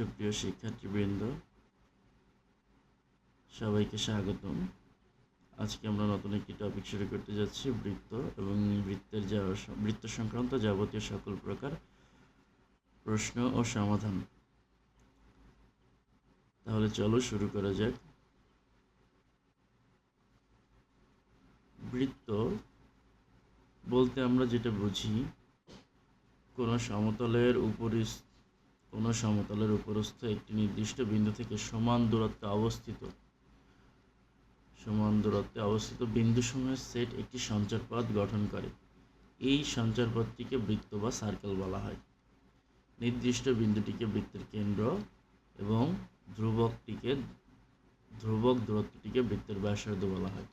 সুপ্রিয় শিক্ষার্থীবৃন্দ, সবাইকে স্বাগতম। আজকে আমরা নতুন একটি টপিক শুরু করতে যাচ্ছি, বৃত্ত এবং বৃত্ত সংক্রান্ত যাবতীয় সকল প্রকার প্রশ্ন ও সমাধান। তাহলে চলো শুরু করা যাক। বৃত্ত বলতে আমরা যেটা বুঝি, কোনো সমতলের উপরস্থ একটি নির্দিষ্ট বিন্দু থেকে সমান দূরত্বে অবস্থিত বিন্দুসমূহের সেট একটি সঞ্চারপথ গঠন করে। এই সঞ্চারপথটিকে বৃত্ত বা সার্কেল বলা হয়। নির্দিষ্ট বিন্দুটিকে বৃত্তের কেন্দ্র এবং ধ্রুবক দূরত্বটিকে বৃত্তের ব্যাসার্ধ বলা হয়।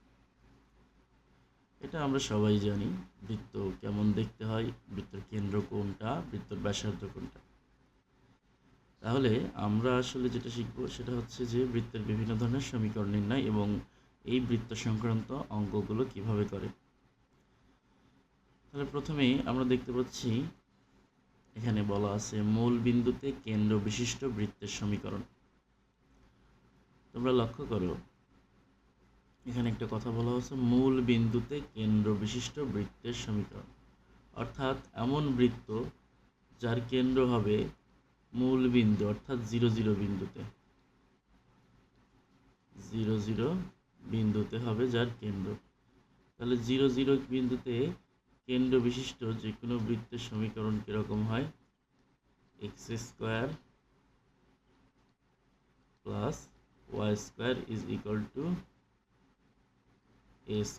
এটা আমরা সবাই জানি, বৃত্ত কেমন দেখতে হয়, বৃত্তের কেন্দ্র কোনটা, বৃত্তের ব্যাসার্ধ কোনটা। তাহলে আমরা আসলে যেটা শিখবো সেটা হচ্ছে যে বৃত্তের বিভিন্ন ধরনের সমীকরণ নির্ণয় এবং এই বৃত্ত সংক্রান্ত অঙ্কগুলো কিভাবে করে। তাহলে প্রথমেই আমরা দেখতে পাচ্ছি এখানে বলা আছে মূল বিন্দুতে কেন্দ্র বিশিষ্ট বৃত্তের সমীকরণ। তোমরা লক্ষ্য করো, এখানে একটা কথা বলা হচ্ছে মূল বিন্দুতে কেন্দ্র বিশিষ্ট বৃত্তের সমীকরণ, অর্থাৎ এমন বৃত্ত যার কেন্দ্র হবে মূল বিন্দু, অর্থাৎ 0 0 বিন্দুতে হবে যার কেন্দ্র। তাহলে 0 0 বিন্দুতে কেন্দ্র বিশিষ্ট যে কোনো বৃত্তের সমীকরণ কিরকম হয়? x² plus y² is equal to a²।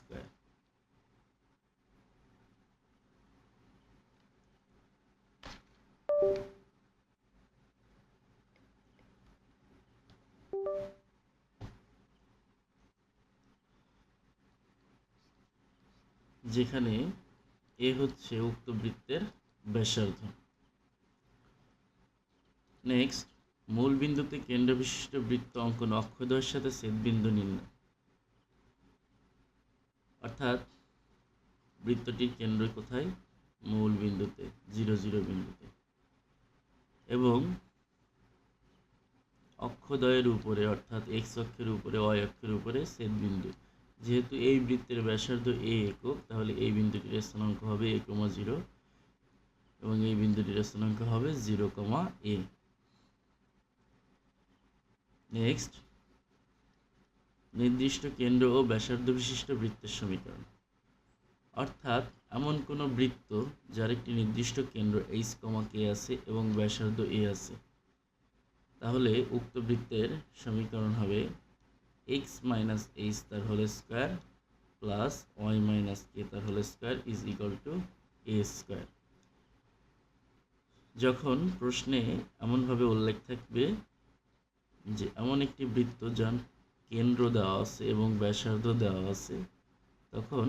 যেখানে এ হচ্ছে উক্ত বৃত্তের ব্যাসার্ধ। নেক্সট, মূল বিন্দুতে কেন্দ্র বিশিষ্ট বৃত্ত অঙ্কন অক্ষদ্বয়ের সাথে ছেদবিন্দু নির্ণয়। অর্থাৎ বৃত্তটির কেন্দ্র কোথায়? মূল বিন্দুতে, 0 0 বিন্দুতে, এবং অক্ষদ্বয়ের উপরে অর্থাৎ এক্স অক্ষের উপরে ওয়াই অক্ষের উপরে ছেদবিন্দু। যেহেতু এই বৃত্তের ব্যাসার্ধ a একক, তাহলে এই বিন্দুটির স্থানাঙ্ক হবে a, 0 এবং এই বিন্দুটির স্থানাঙ্ক হবে 0, a। নেক্সট, নির্দিষ্ট কেন্দ্র ও ব্যাসার্ধ বিশিষ্ট বৃত্তের সমীকরণ। অর্থাৎ এমন কোনো বৃত্ত যার একটি নির্দিষ্ট কেন্দ্র h, k আছে এবং ব্যাসার্ধ a আছে, তাহলে উক্ত বৃত্তের সমীকরণ হবে x - h তার whole square plus y - k তার whole square is equal to a²। যখন প্রশ্নে এমনভাবে উল্লেখ থাকবে যে এমন একটি বৃত্ত যার কেন্দ্র দেওয়া আছে এবং ব্যাসার্ধ দেওয়া আছে, তখন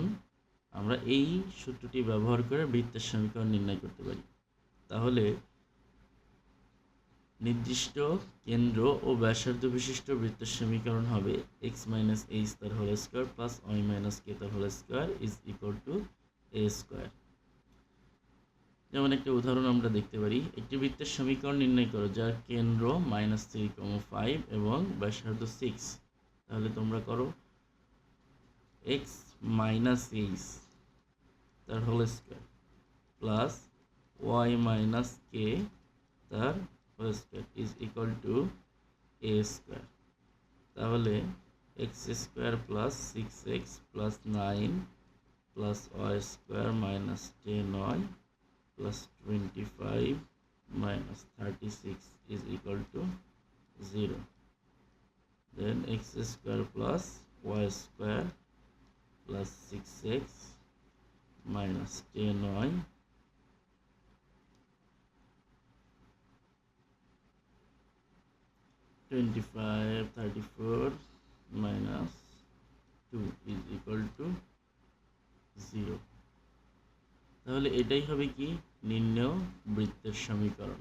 আমরা এই সূত্রটি ব্যবহার করে বৃত্তের সমীকরণ নির্ণয় করতে পারি। তাহলে নির্দিষ্ট কেন্দ্র ও ব্যাসার্ধ বিশিষ্ট বৃত্তের সমীকরণ হবে x - h তার whole square plus y - k তার whole square is equal to a²। যেমন একটা উদাহরণ আমরা দেখতে পারি, একটি বৃত্তের সমীকরণ নির্ণয় করো যার কেন্দ্র -3, 5 এবং ব্যাসার্ধ 6। তাহলে তোমরা করো x - h তার whole square plus y - k তার whole square is equal to a²। তাহলে x² plus 6x plus 9 plus y² minus 10y plus 25 minus 36 is equal to 0. Then x² plus y² plus 6x minus 10y (25, 34 minus 2 is equal to 0. তাহলে এটাই হবে কি? নির্ণেয় বৃত্তের সমীকরণ।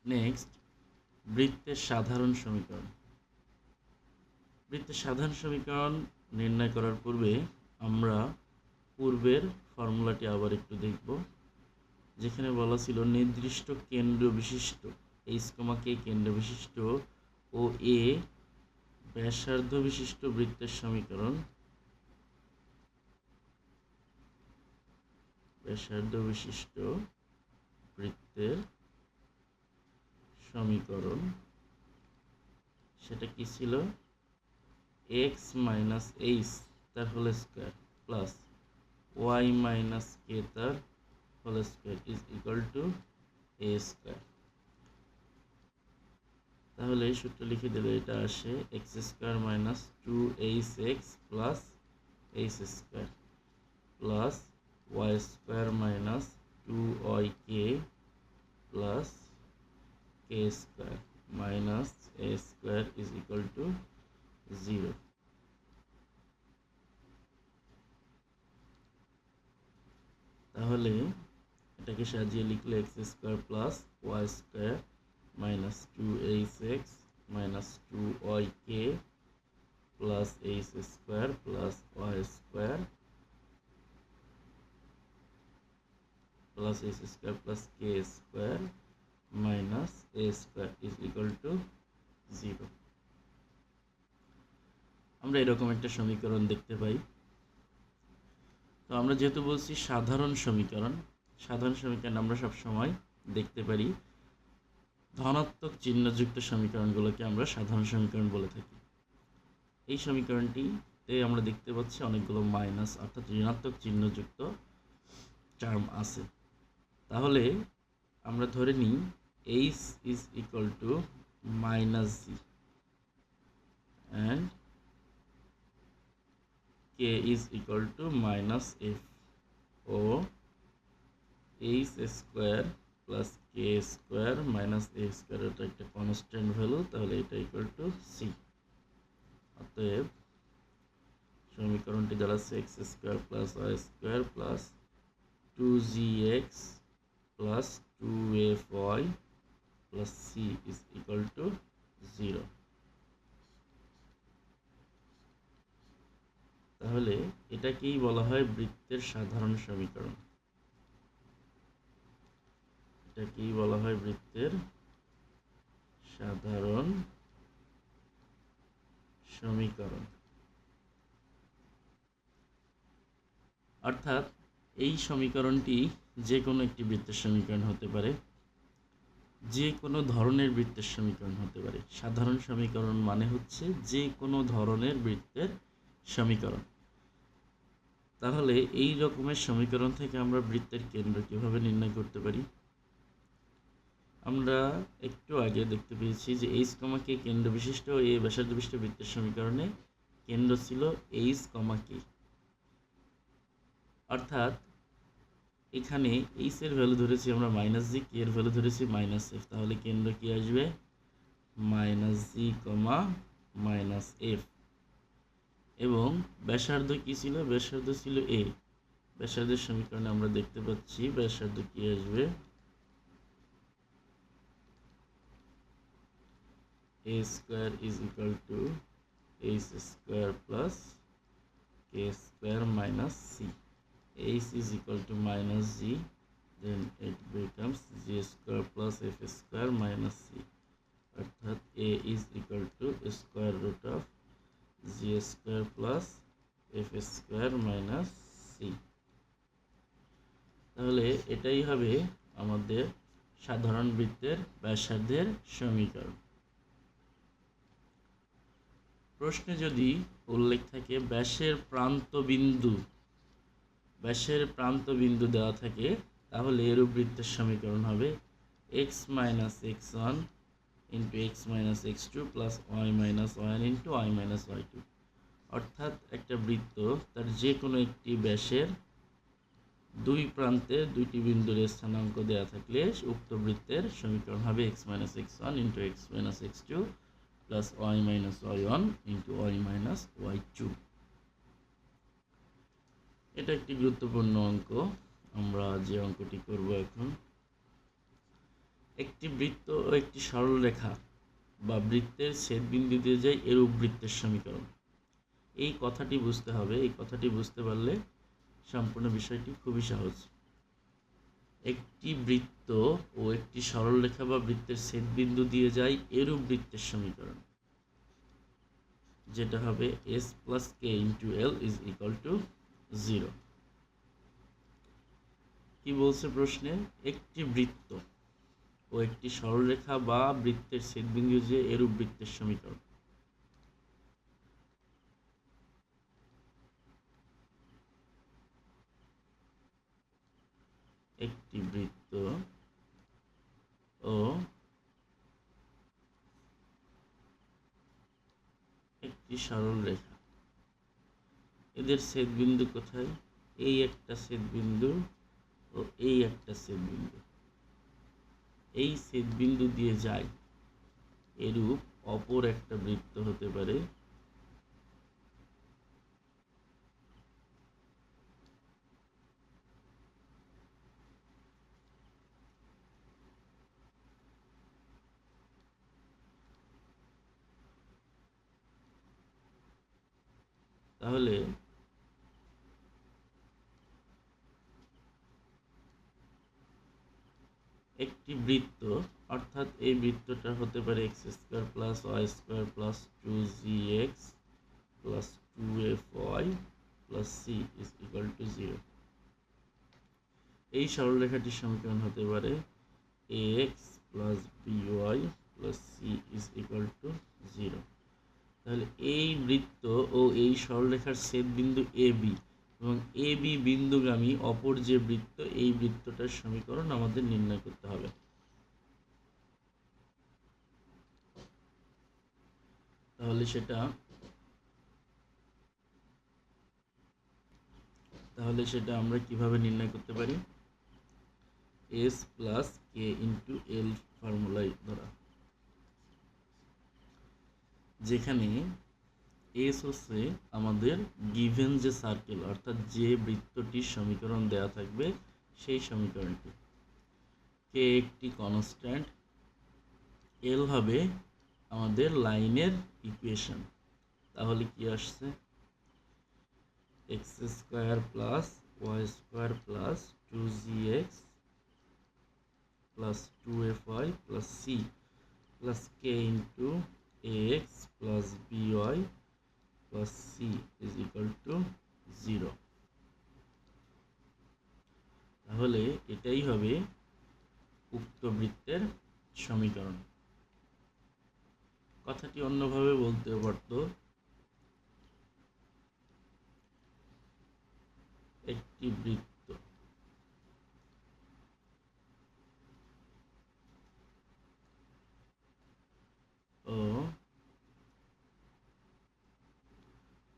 Next, বৃত্তের সাধারণ সমীকরণ। বৃত্তের সাধারণ সমীকরণ নির্ণয় করার পূর্বে আমরা পূর্বের ফর্মুলাটি আবার একটু দেখব। যেখানে বলা ছিল নির্দিষ্ট কেন্দ্র বিশিষ্ট এইচ কমা কে কেন্দ্র বিশিষ্ট ও এ ব্যাসার্ধ বিশিষ্ট বৃত্তের সমীকরণ ব্যাসার্ধ বিশিষ্ট বৃত্তের সমীকরণ সেটা কি ছিল x মাইনাস এইচ তার whole square plus y minus K তার whole square is equal to a square. তাহলে এই সূত্র লিখে দিলে এটা আসে X square minus 2hx plus H square plus y square minus 2yk plus k square minus a square is equal to 0। তাহলে এটাকে সাজিয়ে লিখলে X square plus Y square minus 2hx minus 2yk plus H square plus Y square plus H square plus K square minus A square is equal to 0। আমরা এরকম একটা সমীকরণ দেখতে পাই। তো আমরা যেহেতু বলছি সাধারণ সমীকরণ আমরা সবসময় দেখতে পারি ধনাত্মক চিহ্নযুক্ত সমীকরণগুলোকে আমরা সাধারণ সমীকরণ বলে থাকি। এই সমীকরণটিতে আমরা দেখতে পাচ্ছি অনেকগুলো মাইনাস অর্থাৎ ঋণাত্মক চিহ্নযুক্ত টার্ম আছে। তাহলে আমরা ধরে নিই H is equal to minus G and k is equal to minus f ও h square plus k square minus a square এটা একটা কনস্ট্যান্ট ভ্যালু, তাহলে এটা ইকুয়াল টু c। অতএব সমীকরণটি দাঁড়াচ্ছে x square plus y square plus 2gx plus 2fy plus c is equal to 0। তাহলে এটাকেই বলা হয় বৃত্তের সাধারণ সমীকরণ। এটাকেই বলা হয় বৃত্তের সাধারণ সমীকরণ। অর্থাৎ এই সমীকরণটি যে কোনো একটি বৃত্তের সমীকরণ হতে পারে, যে কোনো ধরনের বৃত্তের সমীকরণ হতে পারে। সাধারণ সমীকরণ মানে হচ্ছে যে কোনো ধরনের বৃত্তের সমীকরণ। তাহলে এই রকমের সমীকরণ থেকে আমরা বৃত্তের কেন্দ্র কিভাবে নির্ণয় করতে পারি? আমরা একটু আগে দেখতে পেয়েছি যে এইচ কমা কে কেন্দ্র বিশিষ্ট এ ব্যাসার্ধ বিশিষ্ট বৃত্তের সমীকরণে কেন্দ্র ছিল এইচ কমা কে। অর্থাৎ এখানে এইচ এর ভ্যালু ধরেছি আমরা মাইনাস জি, কে এর ভ্যালু ধরেছি মাইনাস এফ। তাহলে কেন্দ্র কি আসবে মাইনাস জি কমা মাইনাস এফ। এবং ব্যাসার্ধ কি ছিল? ব্যাসার্ধ ছিল এ। ব্যাসার্ধের সমীকরণে আমরা দেখতে পাচ্ছি ব্যাসার্ধ কি আসবে a square is equal to H square plus K square minus C. h is equal to minus g, then it becomes g square plus f square minus c। অর্থাৎ a is equal to square root of g square plus f square minus c। তাহলে এটাই হবে আমাদের সাধারণ বৃত্তের ব্যাসার্ধের সমীকরণ। প্রশ্নে যদি উল্লেখ থাকে ব্যাসের প্রান্ত বিন্দু দেওয়া থাকে, তাহলে এরূপ বৃত্তের সমীকরণ হবে x minus x1 into X minus x2 plus y minus y1 into y minus y2। অর্থাৎ একটা বৃত্ত তার যে কোনো একটি ব্যাসের দুই প্রান্তে দুইটি বিন্দুর স্থানাঙ্ক দেওয়া থাকলে উক্ত বৃত্তের সমীকরণ হবে x minus x1 into X minus x2 plus y minus y1 into y minus y2। এটা একটি গুরুত্বপূর্ণ অঙ্ক। আমরা যে অঙ্কটি করব এখন, একটি বৃত্ত ও একটি সরলরেখা বা বৃত্তের ছেদবিন্দু দিয়ে যায় এরূপ বৃত্তের সমীকরণ। এই কথাটি বুঝতে হবে। এই কথাটি বুঝতে পারলে সম্পূর্ণ বিষয়টি খুবই সহজ। একটি বৃত্ত ও একটি সরলরেখা বা বৃত্তের ছেদবিন্দু দিয়ে যায় এরূপ বৃত্তের সমীকরণ, যেটা হবে s plus K into L is equal to 0। কি বলছে প্রশ্নে? একটি বৃত্ত ও একটি সরলরেখা বা বৃত্তের ছেদবিন্দু যে এরূপ বৃত্তের সমীকরণ। একটি বৃত্ত ও একটি সরলরেখা, এদের ছেদবিন্দু কোথায়? এই একটা ছেদবিন্দু ও এই একটা ছেদবিন্দু। এই ছেদবিন্দু দিয়ে যায় এরূপ অপর একটা বৃত্ত হতে পারে তাহলে একটি বৃত্ত, অর্থাৎ এই বৃত্তটা হতে পারে X square plus Y square plus 2gx plus 2fy plus C is equal to 0। এই সরলরেখাটির সমীকরণ হতে পারে ax plus by plus C is equal to 0। তাহলে এই বৃত্ত ও এই সরলরেখার ছেদবিন্দু AB এবং AB বিন্দুগামী অপর যে বৃত্ত, এই বৃত্তটার সমীকরণ আমাদের নির্ণয় করতে হবে। তাহলে সেটা আমরা কিভাবে নির্ণয় করতে পারি? s প্লাস কে ইন্টু এল ফর্মুলায় ধরা, যেখানে এস হচ্ছে আমাদের গিভেন যে সার্কেল, অর্থাৎ যে বৃত্তটির সমীকরণ দেয়া থাকবে সেই সমীকরণটি, কে একটি কনস্ট্যান্ট, এল হবে আমাদের লাইনের ইকুয়েশন। তাহলে কি আসছে? X square plus Y square plus 2gx plus 2fy plus C plus K into ax plus by plus c is equal to 0। তাহলে এটাই হবে উক্ত বৃত্তের সমীকরণ। কথাটি অন্যভাবে বলতে পারত, একটি বৃত্ত ও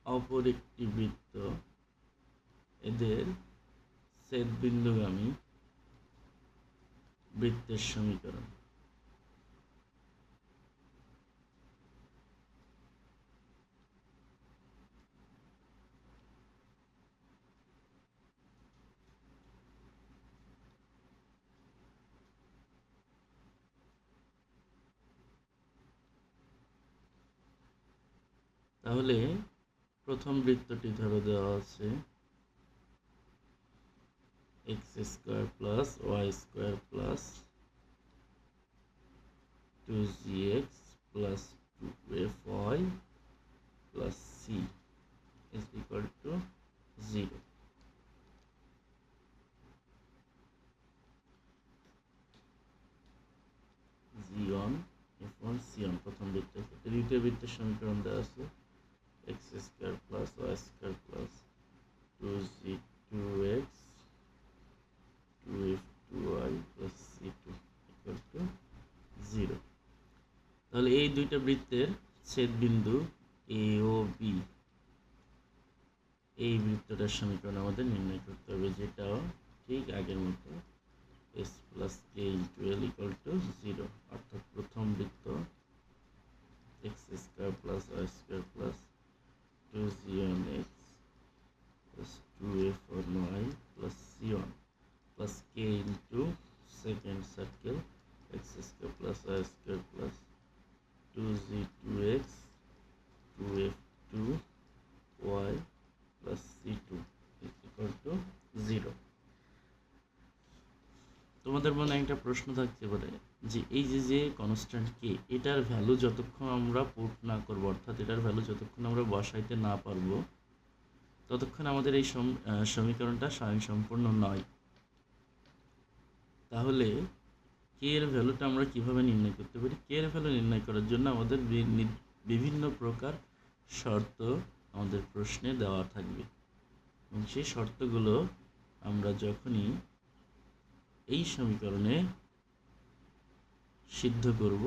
অপর একটি বৃত্ত, এদের ছেদবিন্দুগামী বৃত্তের সমীকরণ। তাহলে প্রথম বৃত্তটি ধরে দেওয়া আছে X square plus Y square plus 2gx plus 2fy plus C is equal to 0। g1 f1 c1 প্রথম বৃত্তের ক্ষেত্রে। দ্বিতীয় বৃত্তের সমীকরণ দেওয়া আছে X square plus Y square plus 2g2x 2f2y plus c2 equal to 0। তাহলে এই দুইটা বৃত্তের ছেদবিন্দু এ ও বি, এই বৃত্তটার সমীকরণ আমাদের নির্ণয় করতে হবে, যেটাও ঠিক আগের মতো s plus K into L equal to 0। অর্থাৎ প্রথম বৃত্ত X square plus Y square plus 2g1x plus 2f1y plus c1 plus K into second circle X square plus Y square plus 2g2x 2f2y plus c2 is equal equal to 0। তোমাদের মনে একটা প্রশ্ন থাকতে পারে যে এই যে কনস্ট্যান্ট কে, এটার ভ্যালু যতক্ষণ আমরা পুট না করবো, অর্থাৎ এটার ভ্যালু যতক্ষণ আমরা বসাইতে না পারবো, ততক্ষণ আমাদের এই সমীকরণটা স্বয়ংসম্পূর্ণ নয়। তাহলে কে এর ভ্যালুটা আমরা কিভাবে নির্ণয় করতে পারি? কে এর ভ্যালু নির্ণয় করার জন্য আমাদের বিভিন্ন প্রকার শর্ত আমাদের প্রশ্নে দেওয়া থাকবে, এবং সেই শর্তগুলো আমরা যখনই এই সমীকরণে সিদ্ধ করব,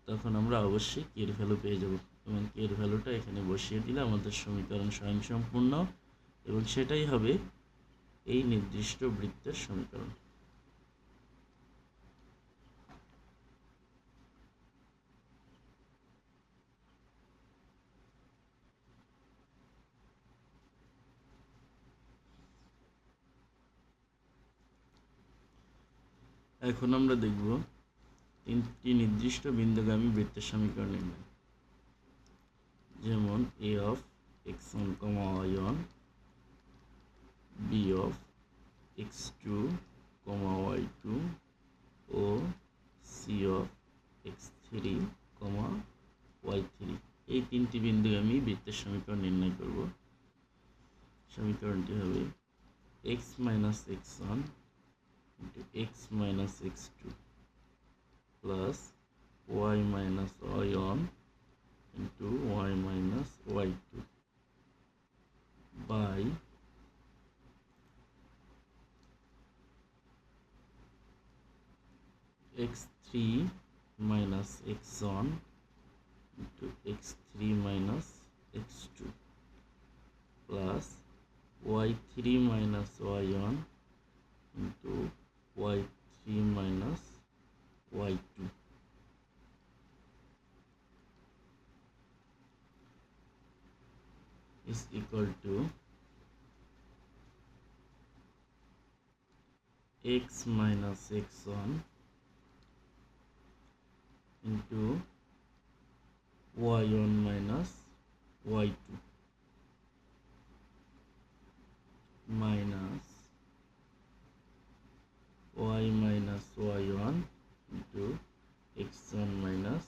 তখন আমরা অবশ্যই কে এর ভ্যালু পেয়ে যাব, এবং কে এর ভ্যালুটা এখানে বসিয়ে দিলে আমাদের সমীকরণ স্বয়ংসম্পূর্ণ, এবং সেটাই হবে এই নির্দিষ্ট বৃত্তের সমীকরণ। এখন আমরা দেখব তিনটি নির্দিষ্ট বিন্দুগামী বৃত্তের সমীকরণ নির্ণয়। যেমন a of x1, y1, b of x2, y2 O c of x3, y3, এই তিনটি বিন্দুগামী বৃত্তের সমীকরণ নির্ণয় করব। সমীকরণটি হবে x minus x1 into x minus x2 plus y minus y1 into y minus y2 by x3 minus x1 into x3 minus x2 plus y3 minus y1 into y3 minus y2 is equal to x minus x1 into y1 minus y2 minus y minus y1 into x1 minus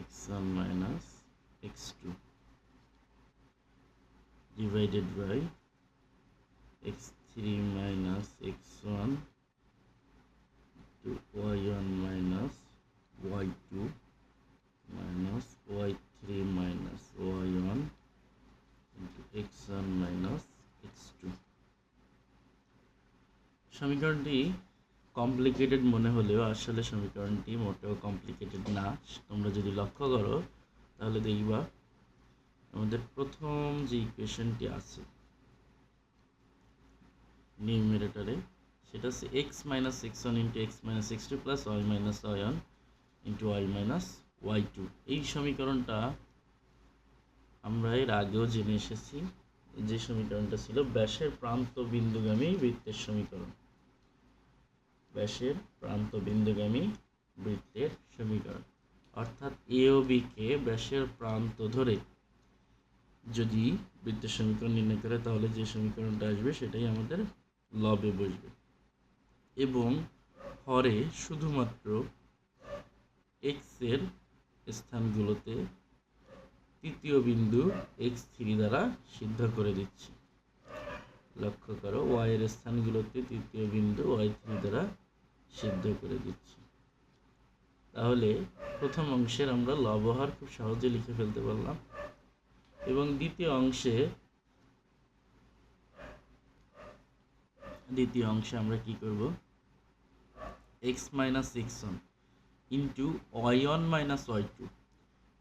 x1 minus x2 divided by x3 minus x1 to y1 minus y2 minus y3 minus y1 into x1 minus x2। সমীকরণটি complicated মনে হলেও আসলে সমীকরণটি মোটেও complicated না। তোমরা যদি লক্ষ্য করো তাহলে দেখবা আমাদের প্রথম যে ইকুয়েশনটি আছে নিউমেরেটরে, সেটা হচ্ছে x minus x1 into x minus x2 plus y minus y1 into y minus y2। এই সমীকরণটা আমরা এর আগেও জেনে এসেছি, যে সমীকরণটা ছিল ব্যাসের প্রান্ত বিন্দুগামী বৃত্তের সমীকরণ। ব্যাসের প্রান্ত বিন্দুগামী বৃত্তের সমীকরণ অর্থাৎ এ ও বি কে ব্যাসের প্রান্ত ধরে যদি বৃত্তের সমীকরণ নির্ণয় করে, তাহলে যে সমীকরণটা আসবে সেটাই আমাদের লবে বসবে, এবং হরে শুধুমাত্র এক্স এর স্থানগুলোতে তৃতীয় বিন্দু x3 দ্বারা সিদ্ধ করে দিচ্ছি। লক্ষ্য করো, y এর স্থানগুলোতে তৃতীয় বিন্দু y3 দ্বারা সিদ্ধ করে দিচ্ছি। তাহলে প্রথম অংশের আমরা লবহার খুব সহজে লিখে ফেলতে পারলাম, এবং দ্বিতীয় অংশে আমরা কি করব, x minus x1 into y1 minus y2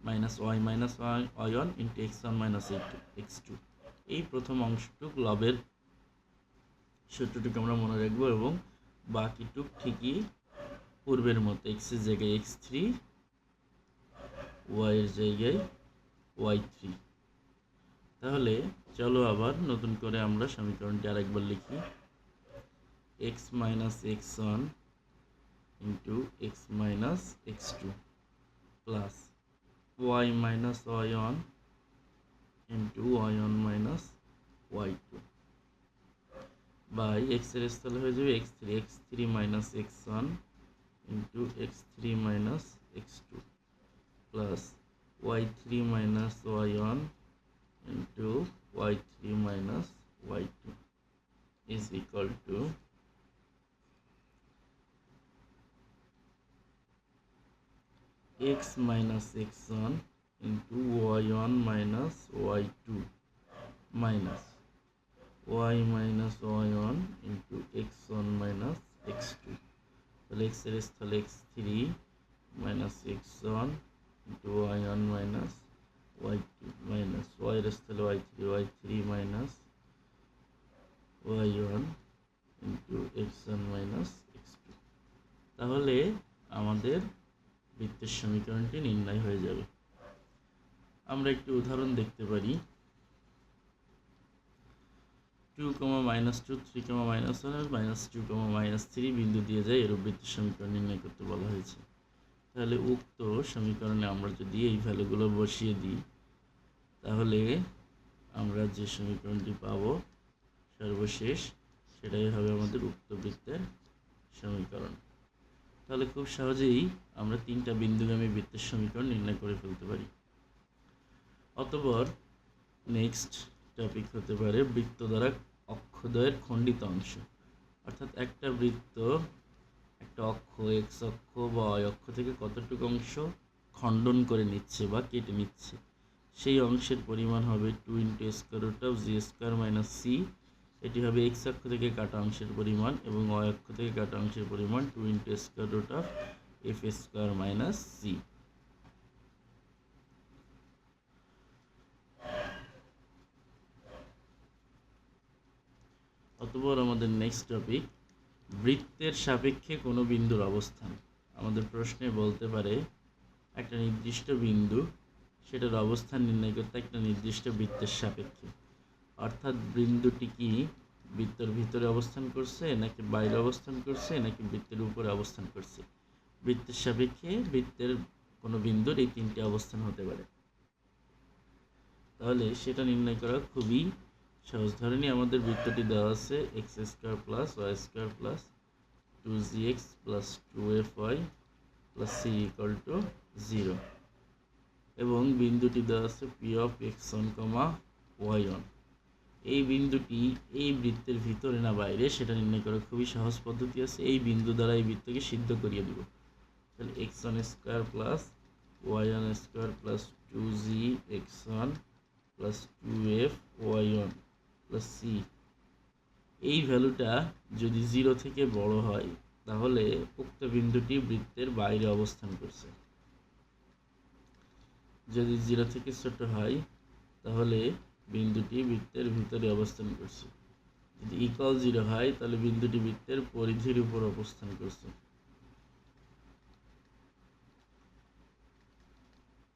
minus y minus y1 into x1 minus x2, এই প্রথম অংশটুক লবের সূত্রটুকু আমরা মনে রাখবো, এবং বাকিটুক ঠিকই পূর্বের মতো x এর জায়গায় x3, y এর জায়গায় y3। তাহলে চলো আবার নতুন করে আমরা সমীকরণটি আরেকবার লিখি। X minus X one into X minus X two plus Y minus Y one into Y one minus Y two by এক্সের স্থলে হয়ে যাবে X three minus X one into X three minus X two plus Y three minus Y one into Y three minus Y two is equal to x minus x1 into y1 minus y2 minus y minus y1 into x1 minus x2 তাহলে x এর স্থলে x3 minus x1 into y1 minus y2 minus y এর স্থলে y3 minus y1 into x1 minus x2 তাহলে আমাদের বৃত্তের সমীকরণটি নির্ণয় হয়ে যাবে। আমরা একটি উদাহরণ দেখতে পারি 2, -2, 3, -1 আর -2, -3 বিন্দু দিয়ে যায় এরূপ বৃত্তের সমীকরণ নির্ণয় করতে বলা হয়েছে। তাহলে উক্ত সমীকরণে আমরা যদি এই ভ্যালুগুলো বসিয়ে দিই তাহলে আমরা যে সমীকরণটি পাবো সর্বশেষ সেটাই হবে আমাদের উক্ত বৃত্তের সমীকরণ। তাহলে খুব সহজেই আমরা তিনটা বিন্দুগামী বৃত্তের সমীকরণ নির্ণয় করে ফেলতে পারি। অতঃপর নেক্সট টপিক হতে পারে বৃত্ত দ্বারা অক্ষদ্বয়ের খণ্ডিত অংশ, অর্থাৎ একটা বৃত্ত একটা অক্ষ এক্স অক্ষ বা y অক্ষ থেকে কতটুকু অংশ খণ্ডন করে নিচ্ছে বা কেটে নিচ্ছে, সেই অংশের পরিমাণ হবে 2 × square - c। এটি হবে x অক্ষ থেকে কাটা অংশের পরিমাণ এবং y অক্ষ থেকে কাটা অংশের পরিমাণ 2 × f² - c। অতঃপর আমাদের নেক্সট টপিক বৃত্তের সাপেক্ষে কোনো বিন্দুর অবস্থান। আমাদের প্রশ্নে বলতে পারে একটা নির্দিষ্ট বিন্দু সেটার অবস্থান নির্ণয় করতে একটা নির্দিষ্ট বৃত্তের সাপেক্ষে, অর্থাৎ বিন্দুটি কি বৃত্তের ভিতরে অবস্থান করছে নাকি বাইরে অবস্থান করছে নাকি বৃত্তের উপরে অবস্থান করছে। বৃত্তের সাপেক্ষে বৃত্তের কোনো বিন্দুর এই তিনটি অবস্থান হতে পারে। তাহলে সেটা নির্ণয় করা খুবই সহজ। ধরে নিই আমাদের বৃত্তটি দেওয়া আছে x² + y² + 2gx + 2fy + c = 0 এবং বিন্দুটি দেওয়া আছে p of x1, y1। এই বিন্দুটি এই বৃত্তের ভিতরে না বাইরে সেটা নির্ণয় করা খুবই সহজ পদ্ধতি আছে। এই বিন্দু দ্বারা এই বৃত্তকে সিদ্ধ করিয়ে দেব। তাহলে x1² + y1² + 2gx1 + 2fy1 + c এই ভ্যালুটা যদি 0 থেকে বড় হয় তাহলে উক্ত বিন্দুটি বৃত্তের বাইরে অবস্থান করছে, যদি 0 থেকে ছোট হয় তাহলে বিন্দুটি বৃত্তের ভিতরে অবস্থান করছে, যদি ইকুয়াল 0 হয় তাহলে বিন্দুটি বৃত্তের পরিধির উপর অবস্থান করছে।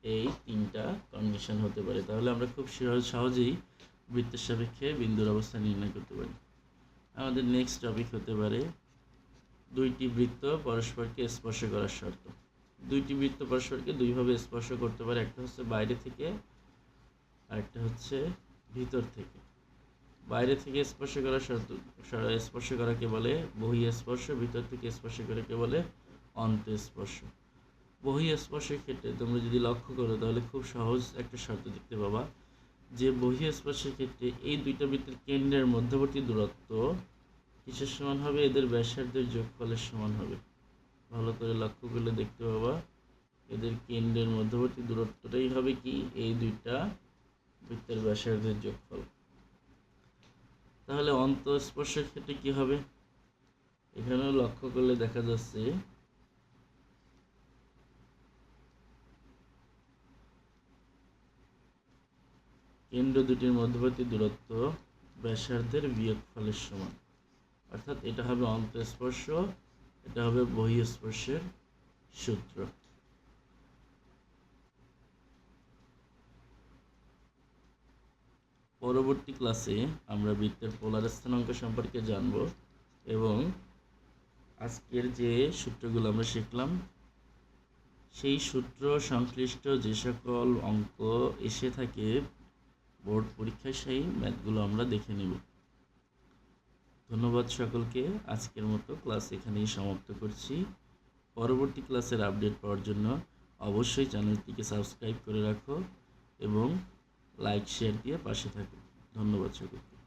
এই তিনটা কন্ডিশন হতে পারে। তাহলে আমরা খুব সহজেই বৃত্তের সাপেক্ষে বিন্দুর অবস্থান নির্ণয় করতে পারি। আমাদের নেক্সট টপিক হতে পারে দুইটি বৃত্ত পরস্পরকে স্পর্শ করার শর্ত। দুইটি বৃত্ত পরস্পরকে দুইভাবে স্পর্শ করতে পারে, একটা হচ্ছে বাইরে থেকে আর একটা হচ্ছে ভিতর থেকে। বাইরে থেকে স্পর্শ করার শর্ত স্পর্শ করাকে বলে বহিঃস্পর্শ, ভিতর থেকে স্পর্শ করাকে বলে অন্তঃস্পর্শ। বহিঃস্পর্শের ক্ষেত্রে তোমরা যদি লক্ষ্য করো তাহলে খুব সহজ একটা শর্ত দেখতে পাবা যে বহিঃস্পর্শের ক্ষেত্রে এই দুইটা বৃত্তের কেন্দ্রের মধ্যবর্তী দূরত্ব কিসের সমান হবে? এদের ব্যাসার্ধের যোগফলের সমান হবে। ভালো করে লক্ষ্য করলে দেখতে পাবা এদের কেন্দ্রের মধ্যবর্তী দূরত্বটাই হবে কি এই দুইটা বৃত্তের ব্যাসার্ধের যোগফল। তাহলে অন্তঃস্পর্শের ক্ষেত্রে কি হবে? এখানেও লক্ষ্য করলে দেখা যাচ্ছে কেন্দ্র দুটির মধ্যবর্তী দূরত্ব ব্যাসার্ধের বিয়োগফলের সমান, অর্থাৎ এটা হবে অন্তঃস্পর্শ, এটা হবে বহিঃস্পর্শের সূত্র। পরবর্তী ক্লাসে আমরা বৃত্তের পোলার স্থানাঙ্ক সম্পর্কে জানব। এবং আজকের যে সূত্রগুলো আমরা শিখলাম সেই সূত্র সংশ্লিষ্ট যে সকল অঙ্ক এসে থাকে বোর্ড পরীক্ষায় সেই ম্যাথগুলো আমরা দেখে নেব। ধন্যবাদ সকলকে। আজকের মতো ক্লাস এখানেই সমাপ্ত করছি। পরবর্তী ক্লাসের আপডেট পাওয়ার জন্য অবশ্যই চ্যানেলটিকে সাবস্ক্রাইব করে রাখো এবং লাইক শেয়ার দিয়ে পাশে থাকো। ধন্যবাদ সকলকে।